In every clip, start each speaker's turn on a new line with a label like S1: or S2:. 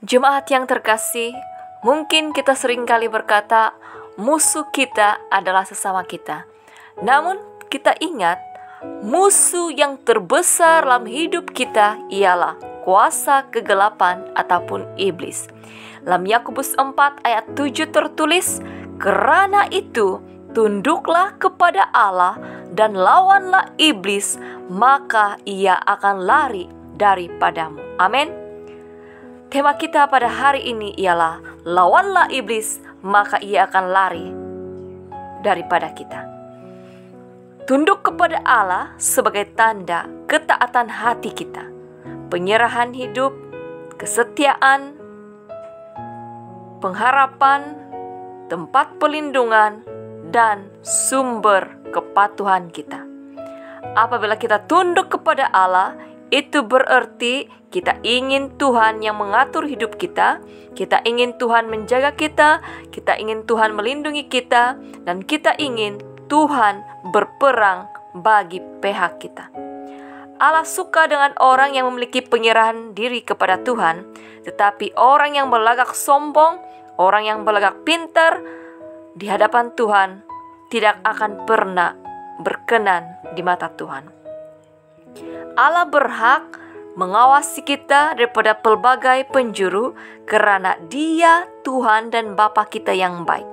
S1: Jemaat yang terkasih, mungkin kita seringkali berkata, musuh kita adalah sesama kita. Namun, kita ingat, musuh yang terbesar dalam hidup kita ialah kuasa kegelapan ataupun iblis. Dalam Yakobus 4 ayat 7 tertulis, "Karena itu, tunduklah kepada Allah dan lawanlah iblis, maka ia akan lari daripadamu." Amin. Tema kita pada hari ini ialah lawanlah iblis, maka ia akan lari daripada kita. Tunduk kepada Allah sebagai tanda ketaatan hati kita, penyerahan hidup, kesetiaan, pengharapan, tempat pelindungan, dan sumber kepatuhan kita. Apabila kita tunduk kepada Allah, itu berarti kita ingin Tuhan yang mengatur hidup kita ingin Tuhan menjaga kita ingin Tuhan melindungi kita, dan kita ingin Tuhan berperang bagi pihak kita. Allah suka dengan orang yang memiliki penyerahan diri kepada Tuhan, tetapi orang yang berlagak sombong, orang yang berlagak pintar di hadapan Tuhan tidak akan pernah berkenan di mata Tuhan. Allah berhak mengawasi kita daripada pelbagai penjuru karena Dia Tuhan dan Bapa kita yang baik.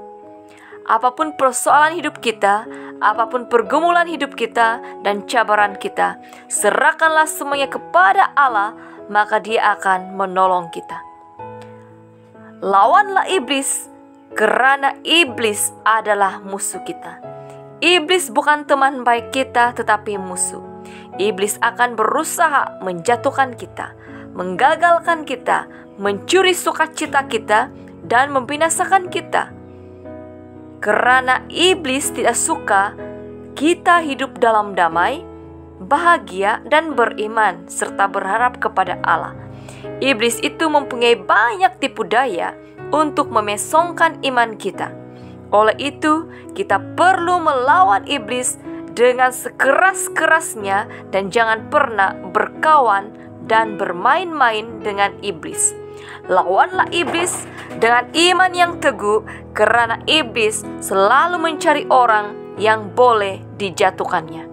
S1: Apapun persoalan hidup kita, apapun pergumulan hidup kita dan cabaran kita, serahkanlah semuanya kepada Allah, maka Dia akan menolong kita. Lawanlah iblis, karena iblis adalah musuh kita. Iblis bukan teman baik kita, tetapi musuh. Iblis akan berusaha menjatuhkan kita, menggagalkan kita, mencuri sukacita kita, dan membinasakan kita. Karena iblis tidak suka kita hidup dalam damai, bahagia, dan beriman, serta berharap kepada Allah. Iblis itu mempunyai banyak tipu daya untuk memesongkan iman kita. Oleh itu, kita perlu melawan iblis dengan sekeras-kerasnya dan jangan pernah berkawan dan bermain-main dengan iblis. Lawanlah iblis dengan iman yang teguh, karena iblis selalu mencari orang yang boleh dijatuhkannya.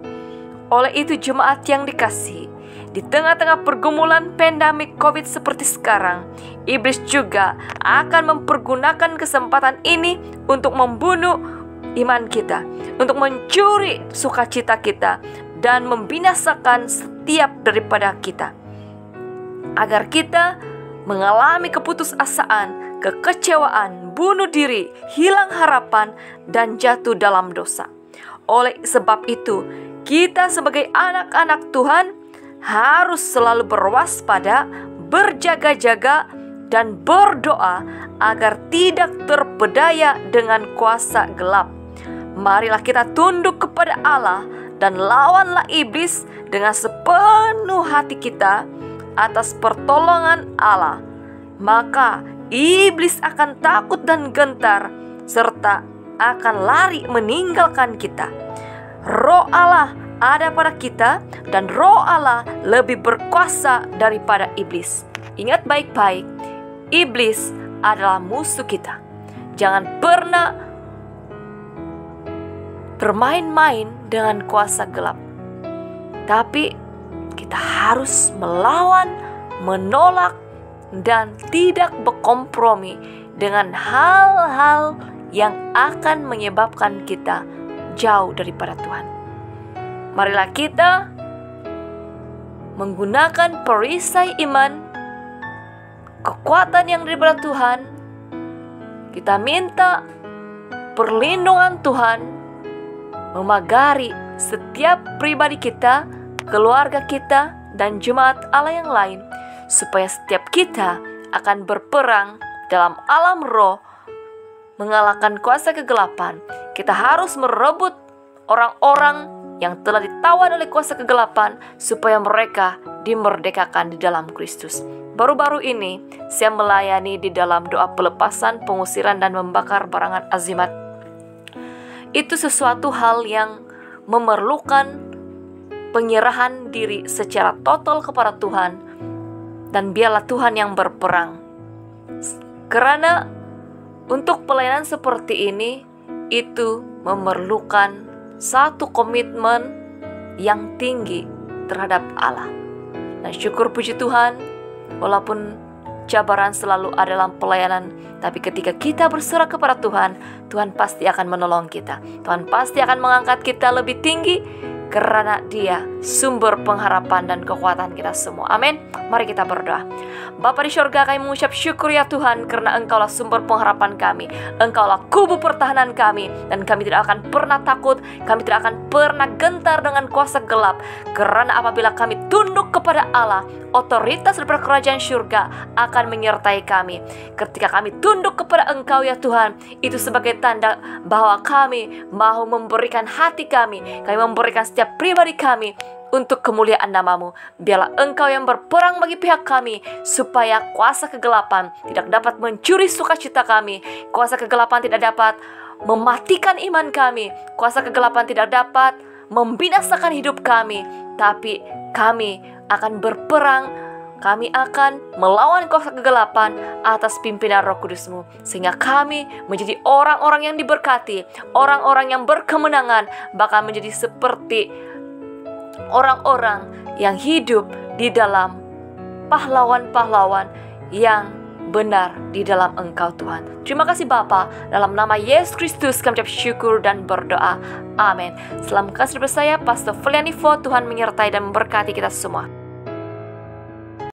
S1: Oleh itu, jemaat yang dikasihi, di tengah-tengah pergumulan pandemik COVID seperti sekarang, iblis juga akan mempergunakan kesempatan ini untuk membunuh iman kita, untuk mencuri sukacita kita, dan membinasakan setiap daripada kita, agar kita mengalami keputusasaan, kekecewaan, bunuh diri, hilang harapan, dan jatuh dalam dosa. Oleh sebab itu, kita sebagai anak-anak Tuhan harus selalu berwaspada, berjaga-jaga, dan berdoa agar tidak terpedaya dengan kuasa gelap. Marilah kita tunduk kepada Allah dan lawanlah iblis dengan sepenuh hati kita atas pertolongan Allah. Maka iblis akan takut dan gentar, serta akan lari meninggalkan kita. Roh Allah ada pada kita, dan Roh Allah lebih berkuasa daripada iblis. Ingat baik-baik, iblis adalah musuh kita. Jangan pernah bermain-main dengan kuasa gelap. Tapi kita harus melawan, menolak, dan tidak berkompromi dengan hal-hal yang akan menyebabkan kita jauh daripada Tuhan. Marilah kita menggunakan perisai iman, kekuatan yang daripada Tuhan. Kita minta perlindungan Tuhan memagari setiap pribadi kita, keluarga kita, dan jemaat Allah yang lain, supaya setiap kita akan berperang dalam alam roh, mengalahkan kuasa kegelapan. Kita harus merebut orang-orang yang telah ditawan oleh kuasa kegelapan, supaya mereka dimerdekakan di dalam Kristus. Baru-baru ini saya melayani di dalam doa pelepasan, pengusiran, dan membakar barangan azimat. Itu sesuatu hal yang memerlukan penyerahan diri secara total kepada Tuhan, dan biarlah Tuhan yang berperang. Karena untuk pelayanan seperti ini itu memerlukan satu komitmen yang tinggi terhadap Allah. Dan syukur puji Tuhan, walaupun cabaran selalu ada dalam pelayanan, tapi ketika kita berserah kepada Tuhan, Tuhan pasti akan menolong kita. Tuhan pasti akan mengangkat kita lebih tinggi, karena Dia sumber pengharapan dan kekuatan kita semua. Amin. Mari kita berdoa. Bapa di surga, kami mengucap syukur ya Tuhan, karena Engkaulah sumber pengharapan kami. Engkaulah kubu pertahanan kami, dan kami tidak akan pernah takut, kami tidak akan pernah gentar dengan kuasa gelap. Karena apabila kami tunduk kepada Allah, otoritas daripada kerajaan surga akan menyertai kami. Ketika kami tunduk kepada Engkau ya Tuhan, itu sebagai tanda bahwa kami mau memberikan hati kami memberikan setiap pribadi kami untuk kemuliaan nama-Mu. Biarlah Engkau yang berperang bagi pihak kami, supaya kuasa kegelapan tidak dapat mencuri sukacita kami, kuasa kegelapan tidak dapat mematikan iman kami, kuasa kegelapan tidak dapat membinasakan hidup kami, tapi kami akan berperang, kami akan melawan kuasa kegelapan atas pimpinan Roh Kudus-Mu, sehingga kami menjadi orang-orang yang diberkati, orang-orang yang berkemenangan, bahkan menjadi seperti orang-orang yang hidup di dalam pahlawan-pahlawan yang benar di dalam Engkau Tuhan. Terima kasih Bapa, dalam nama Yesus Kristus kami ucap syukur dan berdoa. Amin. Salam kasih dari saya, Pastor Felianivo. Tuhan menyertai dan memberkati kita semua.